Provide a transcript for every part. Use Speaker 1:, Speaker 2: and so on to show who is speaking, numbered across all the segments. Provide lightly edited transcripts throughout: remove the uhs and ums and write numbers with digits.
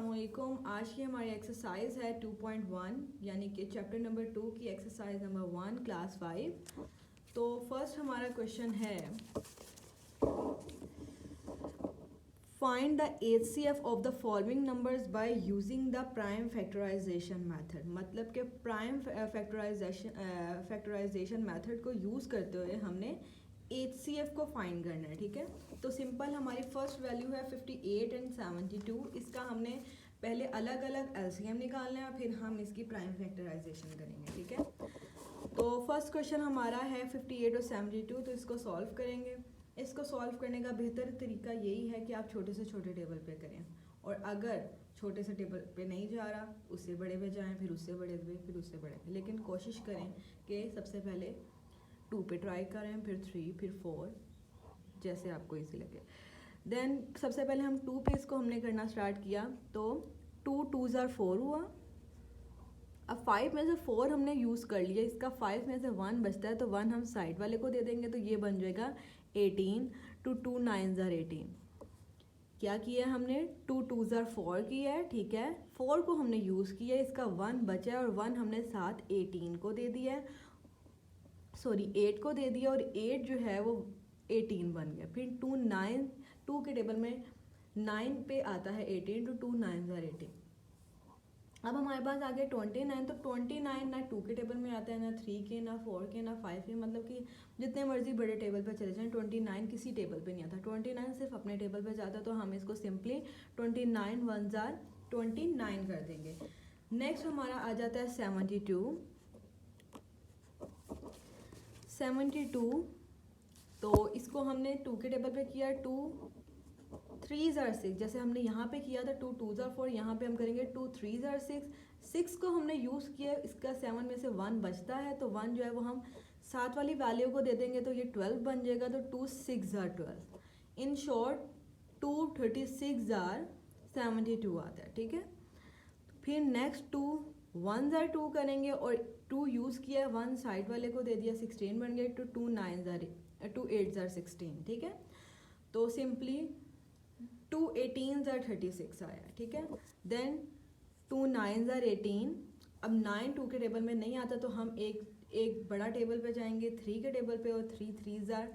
Speaker 1: अस्सलामुअलैकुम। आज की हमारी एक्सरसाइज है 2.1 यानी कि चैप्टर नंबर 2 की एक्सरसाइज नंबर 1 क्लास 5। तो फर्स्ट हमारा क्वेश्चन है find the HCF of the following numbers by using the prime factorization method. मतलब कि प्राइम फैक्टराइजेशन मेथड को यूज़ करते हुए हमने HCF को फाइंड करना है। ठीक है, तो सिंपल हमारी फर्स्ट वैल्यू है 58 एंड 72। इसका हमने पहले अलग अलग LCM निकालना है और फिर हम इसकी प्राइम फैक्टराइजेशन करेंगे। ठीक है, तो फर्स्ट क्वेश्चन हमारा है 58 और 72, तो इसको सॉल्व करेंगे। इसको सॉल्व करने का बेहतर तरीका यही है कि आप छोटे से छोटे टेबल पे करें, और अगर छोटे से टेबल पे नहीं जा रहा उससे बड़े पे जाएं, फिर उससे बड़े पे, फिर उससे बड़े पे, लेकिन कोशिश करें कि सबसे पहले 2 पे ट्राई करें, फिर 3, फिर 4, जैसे आपको इजी लगे। देन सबसे पहले हम 2 पे इसको हमने करना स्टार्ट किया, तो 2 2s are 4 हुआ। अब 5 में से 4 हमने यूज़ कर लिया, इसका 5 में से 1 बचता है, तो 1 हम साइड वाले को दे देंगे, तो ये बन जाएगा 18। 2 2 9s are 18। क्या किया है हमने, 2 2s are 4 किया है। ठीक है, 4 को हमने यूज़ किया, इसका 1 बचा है और 1 हमने साथ 18 को दे दिया है, सॉरी 8 को दे दिया, और 8 जो है वो 18 बन गया। फिर 2 के टेबल में 9 पे आता है 18, तो 2 9s are 18। अब हमारे पास आ गया 29, तो 29 ना 2 के टेबल में आता है, ना 3 के, ना 4 के, ना 5 के, मतलब कि जितने मर्जी बड़े टेबल पे चले जाएं 29 किसी टेबल पे नहीं आता। 29 सिर्फ अपने टेबल पे जाता है, तो हम इसको सिंपली 29 1s are 29 कर देंगे। नेक्स्ट हमारा आ जाता है 72। 72, तो इसको हमने 2 के टेबल पे किया, 2 3s are 6, जैसे हमने यहाँ पे किया था 2 2s are 4, यहाँ पे हम करेंगे 2 3s are 6। 6 को हमने यूज़ किया, इसका 7 में से 1 बचता है, तो 1 जो है वो हम साथ वाली वैल्यू को दे देंगे, तो ये 12 बन जाएगा, तो 2 6s are 12। In short 2 36 are 72 आता है। ठीक है, फिर नेक्स्ट 2 1s are 2 करेंगे, और 2 यूज़ किया, 1 साइड वाले को दे दिया, 16 बन गया, तो 2 8s are 16। ठीक है, तो सिंपली 2 18s are 36 आया। ठीक है, देन 2 9s are 18। अब 9 2 के टेबल में नहीं आता, तो हम एक बड़ा टेबल पे जाएंगे, 3 के टेबल पे, और 3 3s are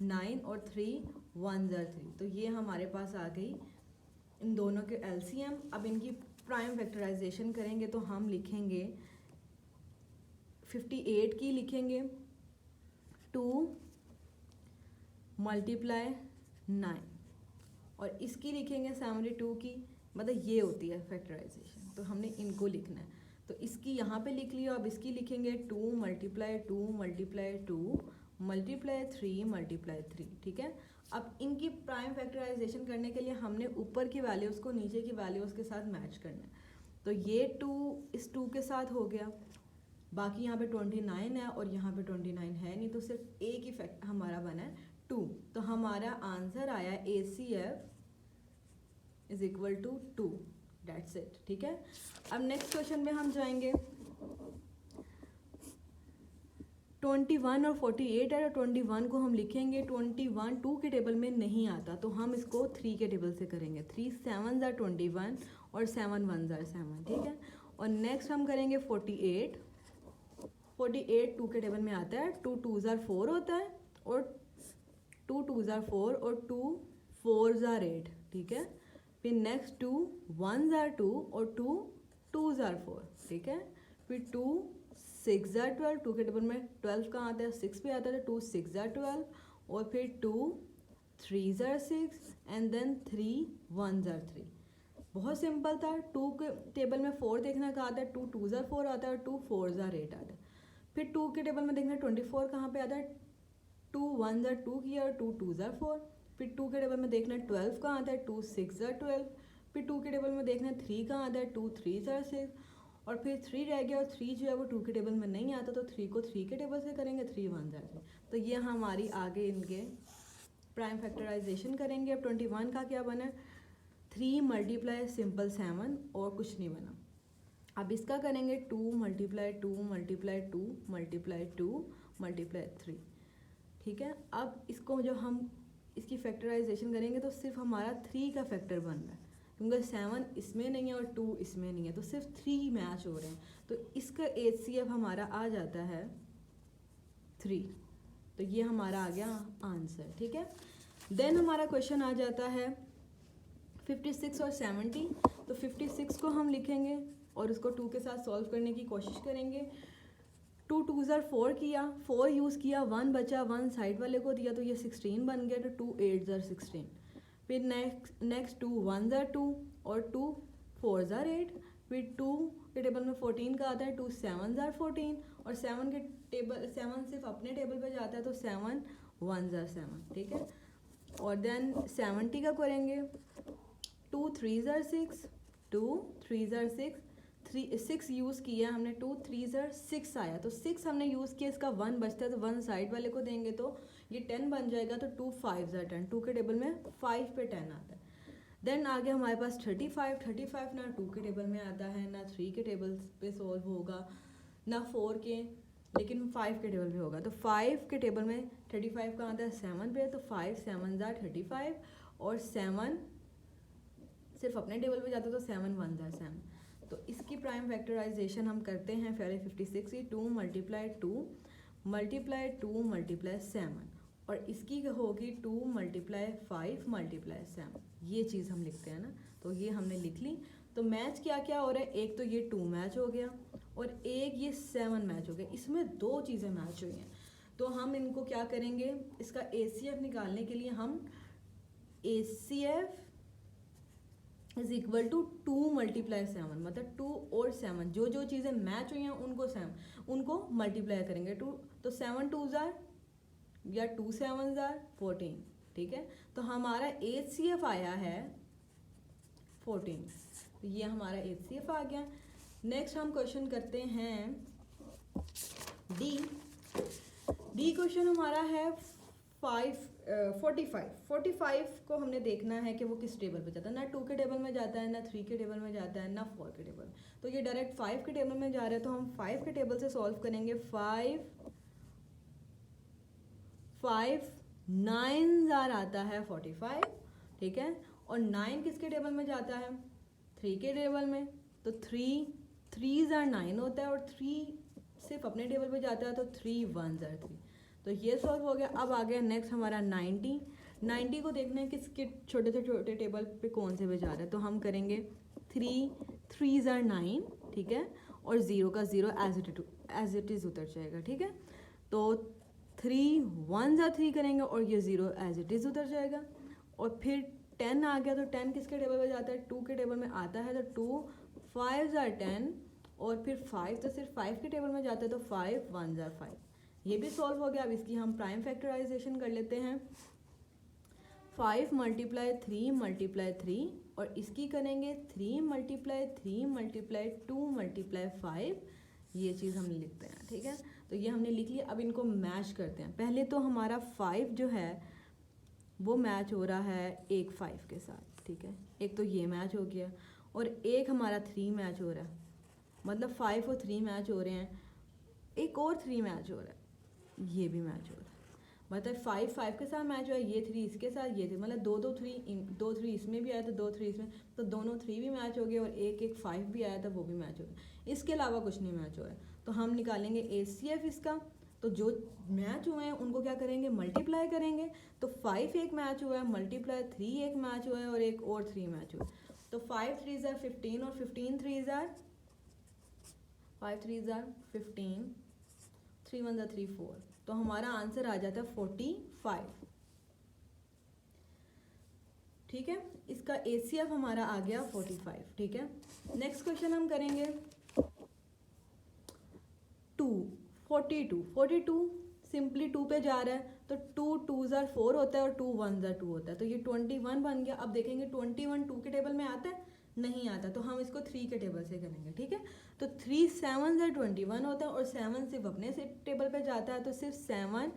Speaker 1: 9 और 3 1s are 3। तो ये हमारे पास आ गई इन दोनों के LCM। अब इनकी प्राइम फैक्टराइजेशन करेंगे, तो हम लिखेंगे 58 की लिखेंगे 2 × 9, और इसकी लिखेंगे 72 की, मतलब ये होती है फैक्टराइजेशन, तो हमने इनको लिखना है। तो इसकी यहाँ पे लिख लिया, अब इसकी लिखेंगे 2 × 2 × 2 × 3 × 3। ठीक है, अब इनकी प्राइम फैक्टराइजेशन करने के लिए हमने ऊपर की वैल्यूज़ को नीचे की वैल्यूज़ के साथ मैच करना है। तो ये 2 इस 2 के साथ हो गया, बाकी यहाँ पे 29 है और यहाँ पे 29 है नहीं, तो सिर्फ एक ही फैक्ट हमारा बना है 2। तो हमारा आंसर आया HCF = 2। That's it. ठीक है, अब नेक्स्ट क्वेश्चन में हम जाएंगे। 21 और 48 है, तो 21 को हम लिखेंगे, 21 2 के टेबल में नहीं आता, तो हम इसको 3 के टेबल से करेंगे। 3 7s are 21 और 7 1s are 7। ठीक है, और नेक्स्ट हम करेंगे 48। 48 2 के टेबल में आता है, 2 2s are 4 होता है, और 2 2s are 4 और 2 4s are 8। ठीक है, फिर नेक्स्ट 2 1s are 2 और 2 2s are 4। ठीक है, फिर 2 6s are 12। 2 के टेबल में 12 कहाँ आता है, 6 पे आता है, 2 6s are 12, और फिर 2 3s are 6 and then 3 1s are 3। बहुत सिंपल था। 2 के टेबल में 4 देखना कहाँ आता है, 2 2s are 4 आता है और 2 4s are 8 आता है। फिर 2 के टेबल में देखना 24 कहाँ पे आता है, 2 1s are 2 किया और 2 2s are 4। फिर 2 के टेबल में देखना 12 कहाँ आता है, 2 6s are 12। फिर 2 के टेबल में देखना 3 कहाँ आता है, 2 3s are 6, और फिर 3 रह गया, और 3 जो है वो 2 के टेबल में नहीं आता, तो 3 को 3 के टेबल से करेंगे, 3 1s are 3। तो ये हमारी आगे इनके प्राइम फैक्टराइजेशन करेंगे। अब 21 का क्या बना, 3 × सिंपल 7, और कुछ नहीं बना। अब इसका करेंगे 2 × 2 × 2 × 2 × 3। ठीक है, अब इसको जो हम इसकी फैक्टराइजेशन करेंगे, तो सिर्फ हमारा 3 का फैक्टर बन रहा है, क्योंकि 7 इसमें नहीं है और 2 इसमें नहीं है, तो सिर्फ 3 मैच हो रहे हैं, तो इसका HCF हमारा आ जाता है 3। तो ये हमारा आ गया आंसर, ठीक है। देन हमारा क्वेश्चन आ जाता है 56 और 70। तो 56 को हम लिखेंगे और उसको 2 के साथ सॉल्व करने की कोशिश करेंगे। 2 2s are 4 किया, 4 यूज़ किया, 1 बचा, 1 साइड वाले को दिया तो ये 16 बन गया। तो 2 8s are 16। फिर नेक्स्ट 2 1s are 2 और 2 4s are 8। फिर 2 के टेबल में 14 का आता है, 2 7s are 14 और 7 के टेबल 7 सिर्फ अपने टेबल पे जाता है तो 7 1s are 7, ठीक है। और देन 70 का करेंगे, 2 3s are 6, 2 3s are 6, 6 use किया हमने, 2 3s are 6 आया, तो 6 हमने यूज़ किया, इसका 1 बचता है तो 1 साइड वाले को देंगे तो ये 10 बन जाएगा। तो 2 5s are 10, 2 के टेबल में 5 पे 10 आता है। देन आगे हमारे पास 35 ना 2 के टेबल में आता है, ना 3 के टेबल पे सॉल्व होगा, ना 4 के, लेकिन 5 के टेबल पे होगा। तो 5 के टेबल में 35 का आता है 7 पे, तो 5 7s are 35 और 7 सिर्फ अपने टेबल पे जाता है तो 7 1s are 7। तो इसकी प्राइम फैक्टराइजेशन हम करते हैं पहले 56 की 2 मल्टीप्लाई 2 मल्टीप्लाई 2 मल्टीप्लाई 7 और इसकी होगी 2 मल्टीप्लाई 5 मल्टीप्लाई 7। ये चीज़ हम लिखते हैं ना, तो ये हमने लिख ली। तो मैच क्या क्या हो रहा है, एक तो ये 2 मैच हो गया और एक ये 7 मैच हो गया, इसमें 2 चीज़ें मैच हुई हैं। तो हम इनको क्या करेंगे, इसका ACF निकालने के लिए हम ACF is equal to 2 multiply 7, मतलब 2 और 7 जो जो चीज़ें मैच हुई हैं उनको मल्टीप्लाई करेंगे। 2 तो 7 2s are या 2 7s are 14, ठीक है। तो हमारा HCF आया है 14, तो ये हमारा HCF आ गया। नेक्स्ट हम क्वेश्चन करते हैं डी क्वेश्चन हमारा है 45 को हमने देखना है कि वो किस टेबल पे जाता है, ना 2 के टेबल में जाता है, ना 3 के टेबल में जाता है, ना 4 के टेबल। तो ये डायरेक्ट 5 के टेबल में जा रहा है, तो हम 5 के टेबल से सॉल्व करेंगे। 5 9s are आता है 45, ठीक है। और 9 किसके टेबल में जाता है, 3 के टेबल में, तो 3 3s are 9 होता है और 3 सिर्फ अपने टेबल पे जाता है तो 3 1s are 3। तो ये सॉल्व हो गया। अब आ गया नेक्स्ट हमारा 90 को देखना है किसके छोटे से छोटे टेबल पे कौन से पे जा रहा है, तो हम करेंगे 3 3s are 9, ठीक है, और 0 का 0 एज इट इज़ उतर जाएगा, ठीक है। तो 3 1s are 3 करेंगे और ये 0 एज इट इज़ उतर जाएगा। और फिर 10 आ गया, तो 10 किसके टेबल पे जाता है, 2 के टेबल में आता है, तो 2 5s are 10 और फिर 5 तो सिर्फ 5 के टेबल में जाता है तो 5 1s are 5। ये भी सॉल्व हो गया। अब इसकी हम प्राइम फैक्टराइजेशन कर लेते हैं। 5 मल्टीप्लाई 3 मल्टीप्लाई 3 और इसकी करेंगे 3 मल्टीप्लाई 3 मल्टीप्लाई 2 मल्टीप्लाई 5। ये चीज़ हम लिखते हैं, ठीक है। तो ये हमने लिख लिया। अब इनको मैच करते हैं। पहले तो हमारा 5 जो है वो मैच हो रहा है एक 5 के साथ, ठीक है। एक तो ये मैच हो गया और एक हमारा 3 मैच हो रहा है, मतलब 5 और 3 मैच हो रहे हैं। एक और 3 मैच हो रहा है, ये भी मैच हो रहा है, मतलब 5 5 के साथ मैच हुआ है, ये 3 इसके साथ, ये 3, मतलब 2 3 इसमें भी आया था, 2 3 इसमें, तो दोनों 3 भी मैच हो गए और एक 5 भी आया था, वो भी मैच हो गया। इसके अलावा कुछ नहीं मैच हो रहा है, तो हम निकालेंगे ACF इसका। तो जो मैच हुए हैं उनको क्या करेंगे, मल्टीप्लाई करेंगे। तो 5 एक मैच हुआ है, मल्टीप्लाई 3 एक मैच हुआ है और एक और 3 मैच हुआ है। तो 5 3s are 15 और 15 3s are 5 3s are 15, 3 1s are 3 4। तो हमारा आंसर आ जाता है 45, ठीक है। इसका ACF हमारा आ गया 45, ठीक है। नेक्स्ट क्वेश्चन हम करेंगे 42 सिंपली 2 पे जा रहा है, तो 2 2s are 4 होता है और 2 1s are 2 होता है, तो ये 21 बन गया। अब देखेंगे 21 2 के टेबल में आता है, नहीं आता, तो हम इसको 3 के टेबल से करेंगे, ठीक है। तो 3 7s are 21 होता है और 7 सिर्फ अपने से टेबल पे जाता है, तो सिर्फ 7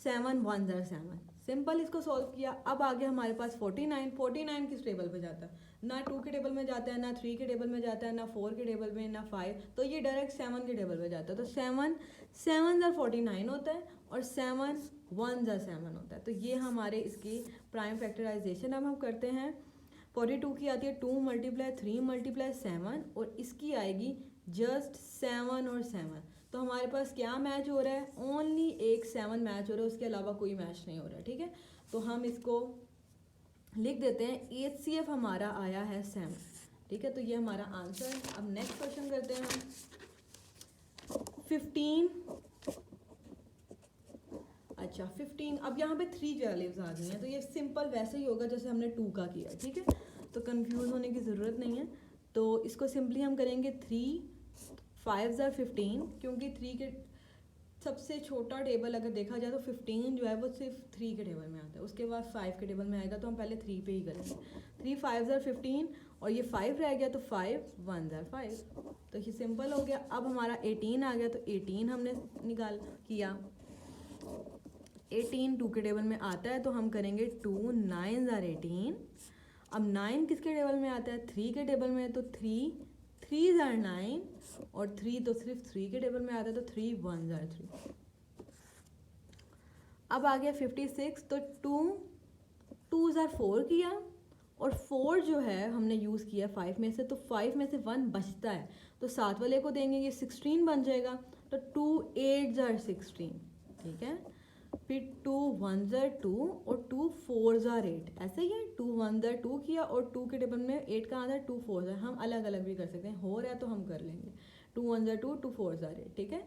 Speaker 1: 1s are 7। सिंपल इसको सॉल्व किया। अब आ गया हमारे पास 49 किस टेबल पे जाता है, ना 2 के टेबल में जाता है, ना 3 के टेबल में जाता है, ना 4 के टेबल में, ना 5, तो ये डायरेक्ट 7 के टेबल पे जाता है। तो 7 7s are 49 होता है और 7 1s are 7 होता है। तो ये हमारे इसकी प्राइम फैक्टराइजेशन अब हम करते हैं। 42 की आती है 2 मल्टीप्लाई 3 मल्टीप्लाई 7 और इसकी आएगी जस्ट 7 और 7। तो हमारे पास क्या मैच हो रहा है, ओनली एक 7 मैच हो रहा है, उसके अलावा कोई मैच नहीं हो रहा है। ठीक है, तो हम इसको लिख देते हैं HCF हमारा आया है 7। ठीक है, तो ये हमारा आंसर है। अब नेक्स्ट क्वेश्चन करते हैं हम 15। अच्छा 15, अब यहाँ पे 3 वैल्यूज आ गई हैं, तो ये सिंपल वैसे ही होगा जैसे हमने 2 का किया। ठीक है, तो कंफ्यूज होने की ज़रूरत नहीं है। तो इसको सिंपली हम करेंगे 3 5 ज़ा 15, क्योंकि 3 के सबसे छोटा टेबल अगर देखा जाए तो 15 जो है वो सिर्फ 3 के टेबल में आता है, उसके बाद 5 के टेबल में आएगा, तो हम पहले 3 पे ही करेंगे। 3 5 ज़ा 15 और ये 5 रह गया, तो 5 1 ज़ा 5, तो ये सिंपल हो गया। अब हमारा 18 आ गया, तो 18 हमने निकाल किया। 18 2 के टेबल में आता है, तो हम करेंगे 2 9 ज़ा 18। अब 9 किसके टेबल में आता है, 3 के टेबल में, तो 3 3 ज़ा 9 और 3 तो सिर्फ 3 के टेबल में आता है, तो 3 1 ज़ा 3। अब आ गया 56, तो 2 2 ज़ा 4 किया और 4 जो है हमने यूज़ किया 5 में से, तो 5 में से 1 बचता है, तो साथ वाले को देंगे, ये 16 बन जाएगा। तो 2 8 ज़ा 16। ठीक है, फिर 2 1 ज़ा 2 और 2 4 ज़ा 8, ऐसे ही है। 2 1 ज़ा 2 किया और 2 के टेबल में 8 कहाँ था, 2 4 ज़ा। हम अलग अलग भी कर सकते हैं, हो रहा है तो हम कर लेंगे। 2 1 ज़ा 2 2 4 ज़ा 8। ठीक है,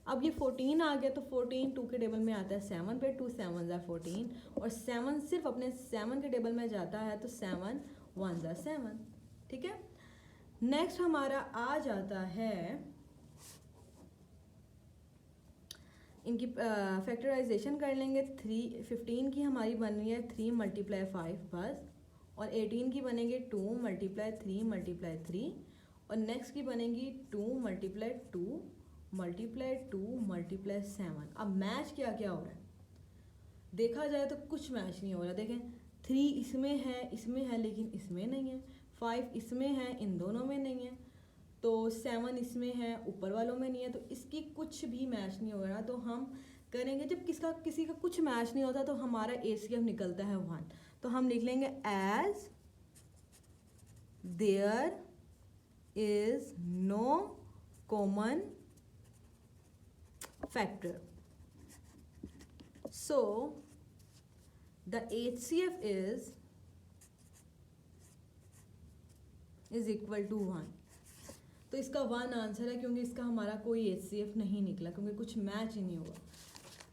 Speaker 1: अब ये 14 आ गया, तो 14 2 के टेबल में आता है 7 पे, 2 7 ज़ा 14 और 7 सिर्फ अपने 7 के टेबल में जाता है, तो 7 1 ज़ा 7। ठीक है, नेक्स्ट हमारा आ जाता है इनकी फैक्टराइजेशन कर लेंगे। 15 की हमारी बन रही है 3 मल्टीप्लाई 5 बस, और 18 की बनेगी 2 मल्टीप्लाई 3 मल्टीप्लाई 3, और नेक्स्ट की बनेगी 2 मल्टीप्लाई 2 मल्टीप्लाई 2 मल्टीप्लाई 7। अब मैच क्या क्या हो रहा है, देखा जाए तो कुछ मैच नहीं हो रहा। देखें 3 इसमें है लेकिन इसमें नहीं है, 5 इसमें है, इन दोनों में नहीं है, तो 7 इसमें है, ऊपर वालों में नहीं है, तो इसकी कुछ भी मैच नहीं हो रहा। तो हम करेंगे, जब किसी का कुछ मैच नहीं होता तो हमारा HCF निकलता है 1। तो हम लिख लेंगे as there is no common factor, so the HCF is equal to 1। तो इसका 1 आंसर है, क्योंकि इसका हमारा कोई HCF नहीं निकला, क्योंकि कुछ मैच ही नहीं हुआ।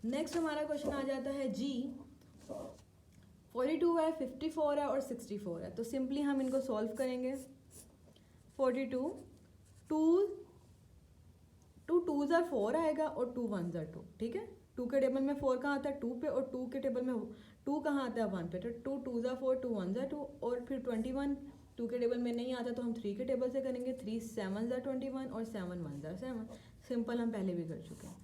Speaker 1: नेक्स्ट हमारा क्वेश्चन आ जाता है जी 42 है, 54 है और 64 है। तो सिंपली हम इनको सॉल्व करेंगे। 42 2 ज़ा 4 आएगा और 2 1 ज़ा 2। ठीक है, 2 के टेबल में 4 कहाँ आता है, 2 पे, और 2 के टेबल में 2 कहाँ आता है, 1 पे। तो 2 2 ज़ा 4 2 1 ज़ा 2, और फिर 21 2 के टेबल में नहीं आता, तो हम 3 के टेबल से करेंगे। 3 7 ज़ा 21 और 7 1 ज़ा 7। सिंपल हम पहले भी कर चुके हैं।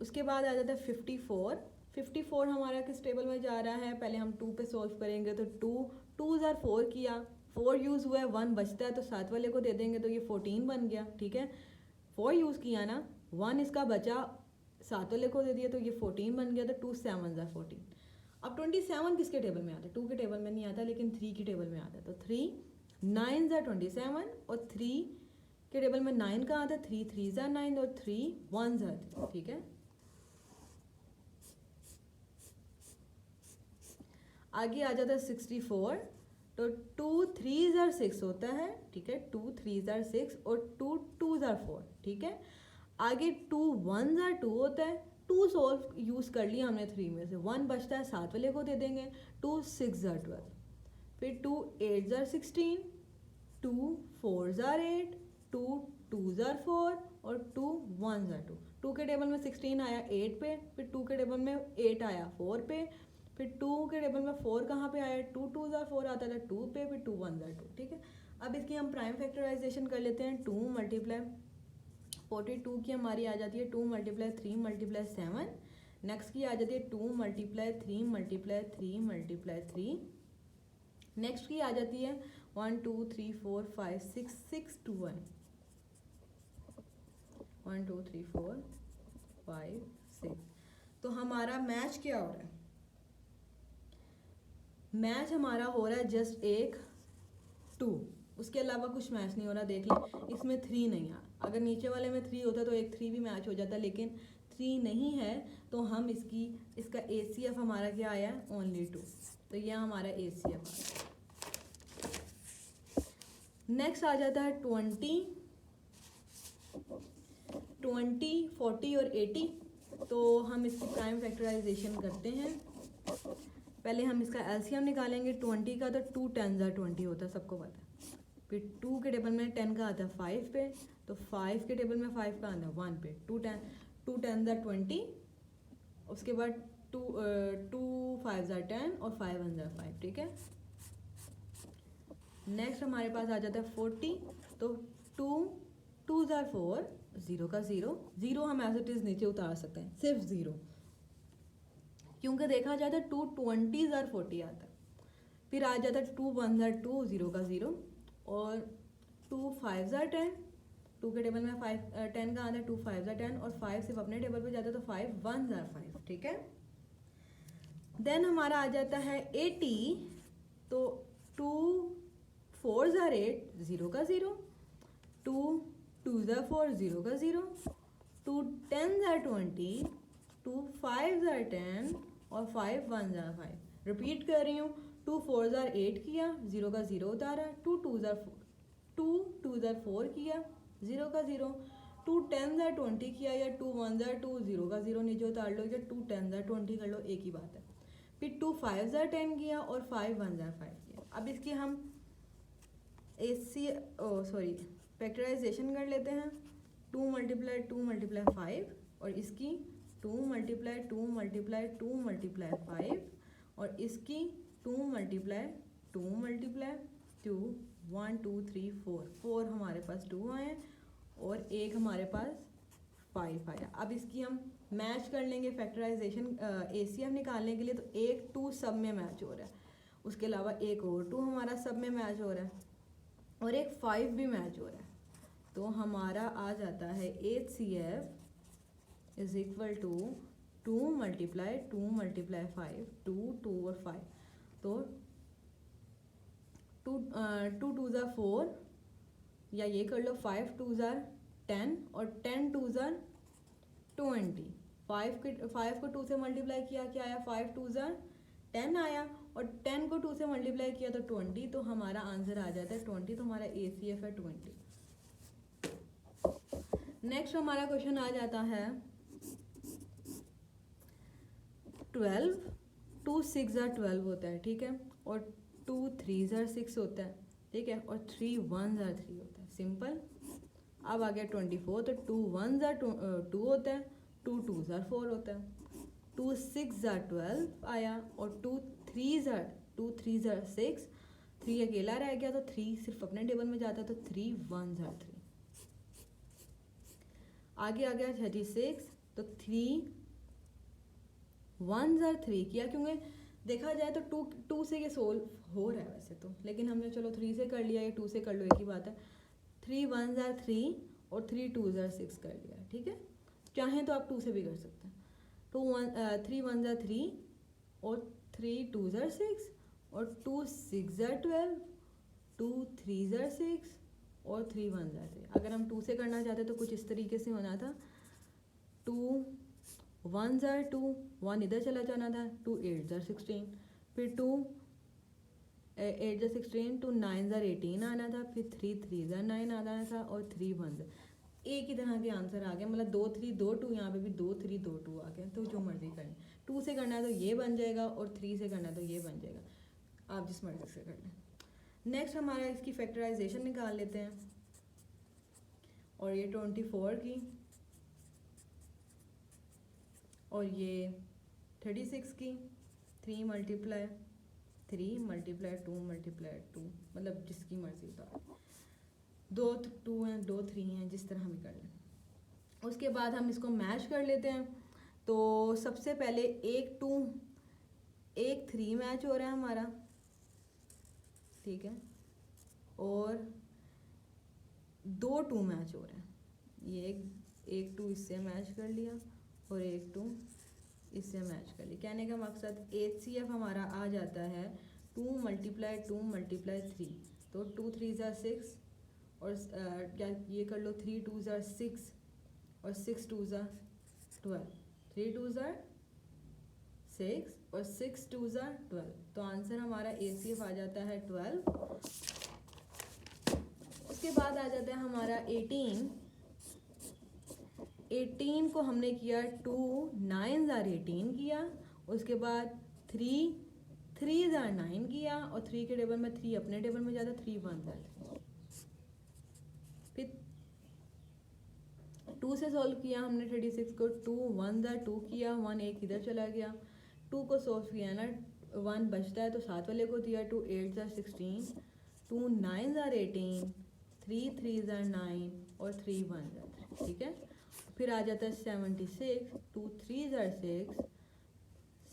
Speaker 1: उसके बाद आ जाता है 54। 54 हमारा किस टेबल में जा रहा है, पहले हम 2 पे सॉल्व करेंगे। तो 2 ज़ा 4 किया, 4 यूज़ हुआ है, 1 बचता है, तो साथ वाले को दे देंगे, तो ये 14 बन गया। ठीक है, 4 यूज़ किया ना, 1 इसका बचा, साथ वाले को दे दिया, तो ये 14 बन गया। तो 2 7 ज़ा 14। अब 27 किसके टेबल में आता है, 2 के टेबल में नहीं आता, लेकिन 3 की टेबल में आता है। तो 3 9 ज़ा 27 और 3 के टेबल में 9 का आता है, 3 3 ज़ा 9 और 3 1 ज़ा 3। ठीक है, आगे आ जाता है 64। तो 2 3 ज़ा 6 होता है। ठीक है, 2 3 ज़ा 6 और 2 2 ज़ा 4। ठीक है, आगे 2 1 ज़ा 2 होता है। 2 सॉल्व यूज़ कर लिया हमने 3 में से, 1 बचता है, साथ वाले को दे देंगे। 2 6 ज़ा 12, फिर 2 8 ज़ा 16, 2 4 ज़ा 8, 2 2 ज़ा 4 और 2 1 ज़ा 2। 2 के टेबल में 16 आया 8 पे, फिर 2 के टेबल में 8 आया 4 पे, फिर 2 के टेबल में 4 कहाँ पे आया, 2 2 ज़ा 4 आता था 2 पे, फिर 2 1 ज़ा 2। ठीक है, अब इसकी हम प्राइम फैक्टराइजेशन कर लेते हैं। 2 मल्टीप्लाई 42 की हमारी आ जाती है 2 मल्टीप्लाई 3 मल्टीप्लाई 7। नेक्स्ट की आ जाती है 2 मल्टीप्लाई 3 मल्टीप्लाई 3 मल्टीप्लाई 3। नेक्स्ट की आ जाती है 1 2 3 4 5 6 6 2 1 1 2 3 4 5 6। तो हमारा मैच क्या हो रहा है, मैच हमारा हो रहा है जस्ट एक 2, उसके अलावा कुछ मैच नहीं हो रहा। देख लें इसमें 3 नहीं है, अगर नीचे वाले में 3 होता तो एक 3 भी मैच हो जाता, लेकिन 3 नहीं है तो हम इसका ACF हमारा क्या आया, ओनली 2। तो यह हमारा ACF आ गया। नेक्स्ट आ जाता है 20, 40 और 80। तो हम इसकी प्राइम फैक्टराइजेशन करते हैं। पहले हम इसका LCM निकालेंगे 20 का, तो 2 10 20 होता है, सबको पता है। फिर 2 के टेबल में 10 का आता है 5 पे, तो 5 के टेबल में 5 का आता है 1 पे। 2 10 20, उसके बाद 2 5 10 और 5 1 5, ठीक है। नेक्स्ट हमारे पास आ जाता है 40, तो 2 2 4, 0 का 0, 0 हम एज इट इज़ नीचे उतार सकते हैं, सिर्फ 0, क्योंकि देखा जाता है 2 20 40 आता है। फिर आ जाता है 2 1 2, 0 का 0, और 2 5 10, 2 के टेबल में 5 10 का आता है, 2 5 10, और 5 सिर्फ अपने टेबल पे जाता है, तो 5 1 5, ठीक है। देन हमारा आ जाता है 80, तो 2 4 8, 0 का 0, 2 2 4, 0 का 0, 2 10 20, 2 5 10, और 5 1 5। रिपीट कर रही हूँ, 2 4 8 किया, 0 का 0 उतारा, 2 2 4 किया, 0 का 0, 2 10 20 किया, या 2 1 2, 0 का 0 नीचे उतार लो, या 2 10 20 कर लो, एक ही बात है। फिर 2 5 10 किया, और 5 1 5 किया। अब इसकी हम फैक्टराइजेशन कर लेते हैं। 2 × 2 × 5, और इसकी 2 × 2 × 2 × 5, और इसकी 2 × 2 × 2, 1 2 3 4 हमारे पास 2 आए, और एक हमारे पास 5 आया। अब इसकी हम मैच कर लेंगे फैक्टराइजेशन ACF निकालने के लिए। तो एक 2 सब में मैच हो रहा है, उसके अलावा एक और 2 हमारा सब में मैच हो रहा है, और एक 5 भी मैच हो रहा है। तो हमारा आ जाता है HCF इज इक्वल टू 2 × 2 × 5, 2 2 और 5। तो 2 2 4, या ये कर लो 5 2 10, और 10 2 20। 5 को 2 से मल्टीप्लाई किया, क्या आया, 5 2 10 आया, और 10 को 2 से मल्टीप्लाई किया तो 20, तो हमारा आंसर आ जाता है 20। तो हमारा ACF है 20। नेक्स्ट हमारा क्वेश्चन आ जाता है 12, 2 6 12 होता है, ठीक है, और 2 3 6 होता है, ठीक है, और 3 1 3 होता है, सिंपल। अब आ गया 24, तो 2 1 2 होता है, 2 2 4 होता है, 2 6 12 आया, और 2 3 6, 3 अकेला रह गया, तो 3 सिर्फ अपने टेबल में जाता है, तो 3 1 3। आगे आ गया 36, तो 3 1 3 किया, क्योंकि देखा जाए तो 2 से ये सोल्व हो रहा है वैसे तो, लेकिन हमने चलो 3 से कर लिया, या 2 से कर लो, एक ही बात है। 3 1 3, और 3 2 6 कर लिया, ठीक है। चाहें तो आप 2 से भी कर सकते हैं। 3 1 3, और 3 2 6, और 2 6 12, 2 3 6, और 3 1 3। अगर हम 2 से करना चाहते तो कुछ इस तरीके से होना था, 2 1 2, 1 इधर चला जाना था, 2 8 16, फिर 2 8 16, 2 9 18 आना था, फिर 3 3 9 आना था, और 3 1 एक ही तरह के आंसर आ गए, मतलब 2 3 2 2, यहाँ पे भी 2 3 2 2 आ गए। तो जो मर्जी करें, 2 से करना है तो ये बन जाएगा, और 3 से करना है तो ये बन जाएगा, आप जिस मर्जी से कर लें। नेक्स्ट हमारा इसकी फैक्टराइजेशन निकाल लेते हैं, और ये 24 की, और ये 36 की, 3 × 3 × 2 × 2, मतलब जिसकी मर्जी उतार, 2 2 हैं, 2 3 हैं, जिस तरह हम कर लें। उसके बाद हम इसको मैच कर लेते हैं। तो सबसे पहले एक 3 मैच हो रहा है हमारा, ठीक है, और 2 2 मैच हो रहे हैं। ये एक 2 इससे मैच कर लिया, और एक 2 इससे मैच कर लिया। कहने का मकसद HCF हमारा आ जाता है 2 मल्टीप्लाई 3, तो 2 3 ज़ार 6 और क्या ये कर लो 3 2 ज़ार 6 और 6 2 ज़ार 12, 3 2 ज़ार 6 और 6 2 ज़ार 12, तो आंसर हमारा ACF आ जाता है 12। उसके बाद आ जाता है हमारा 18 को हमने किया 2 9 ज़ार 18 किया, उसके बाद 3 ज़ार 9 किया और 3 के टेबल में 3 अपने टेबल में जाता, 3 1 ज़ार 3, फिर 2 से सॉल्व किया हमने 36 को, 2 1 ज़ार 2 किया, 1 एक इधर चला गया, 2 को सॉल्व किया ना 1 बचता है तो साथ वाले को दिया, 2 8 ज़ार 16, 2 9 ज़ार 18, 3 3 ज़ार 9 और 3 1 ज़ार 3, ठीक है। फिर आ जाता है 76, 2 3 ज़ार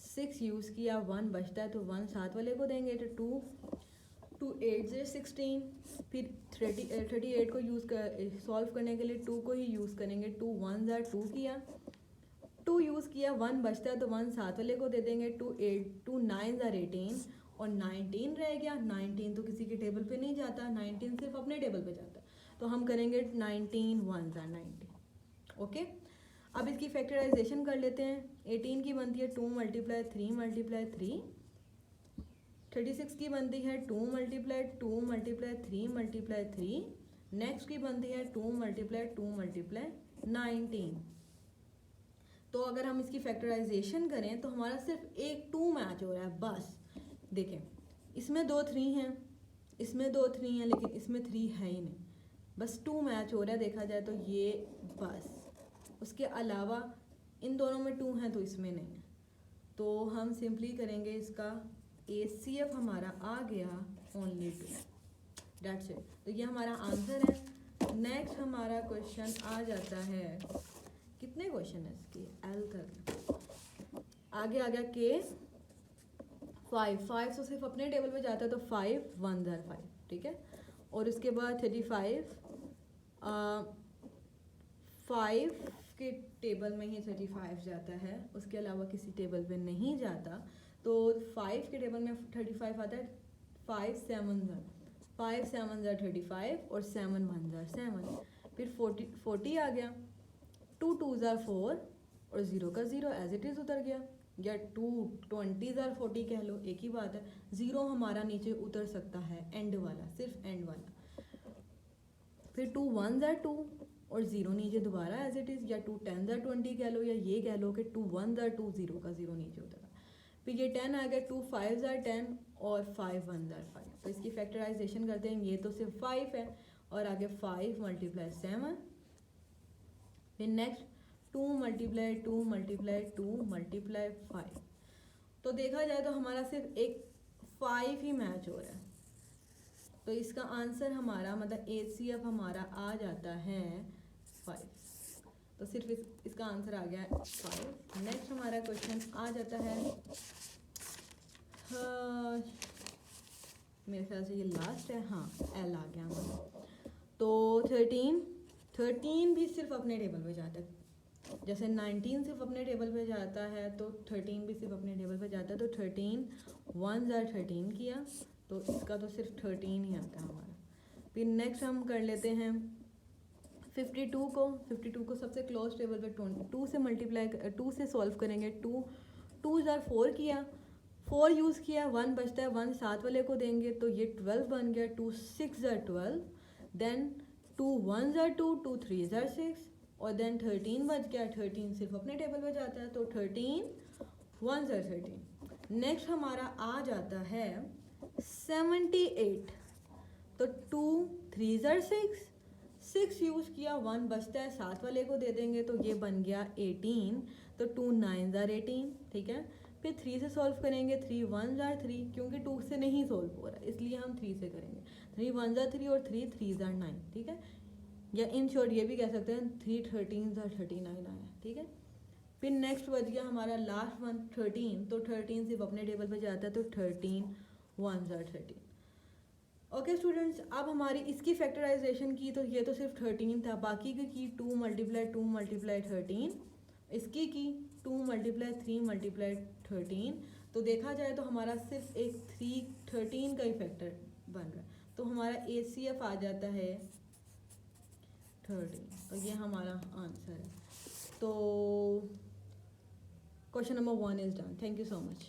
Speaker 1: 6 यूज़ किया, 1 बचता है तो 1 साथ वाले को देंगे, तो 2 8 ज़ार 16, फिर 38 को सॉल्व करने के लिए 2 को ही यूज़ करेंगे, 2 1 ज़ार 2 किया, 2 यूज़ किया, 1 बचता है तो 1 साथ वाले को दे देंगे, 2 9 ज़ार 18 और 19 रह गया, 19 तो किसी के टेबल पे नहीं जाता, 19 सिर्फ अपने टेबल पे जाता, तो हम करेंगे 19 1 ज़ार 19, ओके। अब इसकी फैक्टराइजेशन कर लेते हैं। 18 की बनती है 2 मल्टीप्लाई 3, 36 की बनती है 2 मल्टीप्लाई 3, नेक्स्ट की बनती है 2 मल्टीप्लाई 19। तो अगर हम इसकी फैक्टराइजेशन करें तो हमारा सिर्फ एक 2 मैच हो रहा है बस। देखें इसमें 2 3 हैं, इसमें 2 3 हैं, लेकिन इसमें 3 है ही नहीं, बस 2 मैच हो रहा है देखा जाए तो ये बस। उसके अलावा इन दोनों में 2 हैं तो इसमें नहीं है, तो हम सिंपली करेंगे इसका ACF हमारा आ गया ओनली 2, डेट्स इट। तो ये हमारा आंसर है। नेक्स्ट हमारा क्वेश्चन आ जाता है, कितने क्वेश्चन है इसके, L कर आगे आ गया के 5 तो सिर्फ अपने टेबल पे जाता है तो 5 1 ज़ार 5, ठीक है। और उसके बाद 35 5 के टेबल में ही 35 जाता है, उसके अलावा किसी टेबल पे नहीं जाता, तो 5 के टेबल में 35 आता है, 5 7 ज़ार 35 और 7 1 ज़ार 7, फिर 40 आ गया, 2 2 ज़ार 4 और 0 का 0 एज इट इज़ उतर गया, या 2 20 ज़ार 40 कह लो, एक ही बात है। 0 हमारा नीचे उतर सकता है एंड वाला, सिर्फ एंड वाला। फिर 2 1 ज़ार 2 और 0 नीचे दोबारा एज इट इज़, या 2 10 ज़ार 20 कह लो, या ये कह लो कि 2 1 ज़ार 2 0 का 0 नीचे उतरा। फिर ये 10 आ गया, 2 5 ज़ार 10 और 5 1 ज़ार 5। तो इसकी फैक्टराइजेशन करते हैं, ये तो सिर्फ 5 है और आगे 5 मल्टीप्लाई 7, फिर नेक्स्ट 2 मल्टीप्लाई 5। तो देखा जाए तो हमारा सिर्फ एक 5 ही मैच हो रहा है, तो इसका आंसर हमारा मतलब ACF हमारा आ जाता है 5। तो सिर्फ इसका आंसर आ गया 5। नेक्स्ट हमारा क्वेश्चन आ जाता है, मेरे ख्याल से ये लास्ट है, हाँ L आ गया हमारा। तो 13 भी सिर्फ अपने टेबल पे जाता है, जैसे 19 सिर्फ अपने टेबल पे जाता है तो 13 भी सिर्फ अपने टेबल पे जाता है। तो 13 1 ज़ार 13 किया, तो इसका तो सिर्फ 13 ही आता है हमारा। फिर नेक्स्ट हम कर लेते हैं 52 को सबसे क्लोज टेबल पे 2 से सॉल्व करेंगे। 2 ज़ार 4 किया, 4 यूज़ किया, 1 बचता है, 1 साथ वाले को देंगे तो ये 12 बन गया। 2 6 ज़ार 12, देन 2 1 ज़ार 2, 2 3 ज़ार 6 और देन 13 बच गया। 13 सिर्फ अपने टेबल पे जाता है तो 13 1 ज़ार 13। नेक्स्ट हमारा आ जाता है 78, तो 2 3 ज़ार 6 यूज़ किया, 1 बचता है, साथ वाले को दे देंगे तो ये बन गया 18। तो 2 9 ज़ार 18, ठीक है। फिर 3 से सॉल्व करेंगे, 3 1 ज़ार 3, क्योंकि 2 से नहीं सॉल्व हो रहा है इसलिए हम 3 से करेंगे। 3 1 ज़ार 3 और 3 3 ज़ार 9, ठीक है। या इन शॉर्ट ये भी कह सकते हैं 3 13 ज़ार 39 आया, ठीक है। फिर नेक्स्ट बच गया हमारा लास्ट वन 13, तो 13 सिर्फ अपने टेबल पे जाता है तो 13 1 ज़ार 13। ओके स्टूडेंट्स, अब हमारी इसकी फैक्टराइजेशन की तो ये तो सिर्फ 13 था, बाकी की 2 मल्टीप्लाई 13, इसकी की 2 मल्टीप्लाई 3 मल्टीप्लाई 13, तो देखा जाए तो हमारा सिर्फ एक 313 का ही फैक्टर बन रहा है, तो हमारा HCF आ जाता है 13। तो ये हमारा आंसर है। तो question number 1 is done. Thank you so much.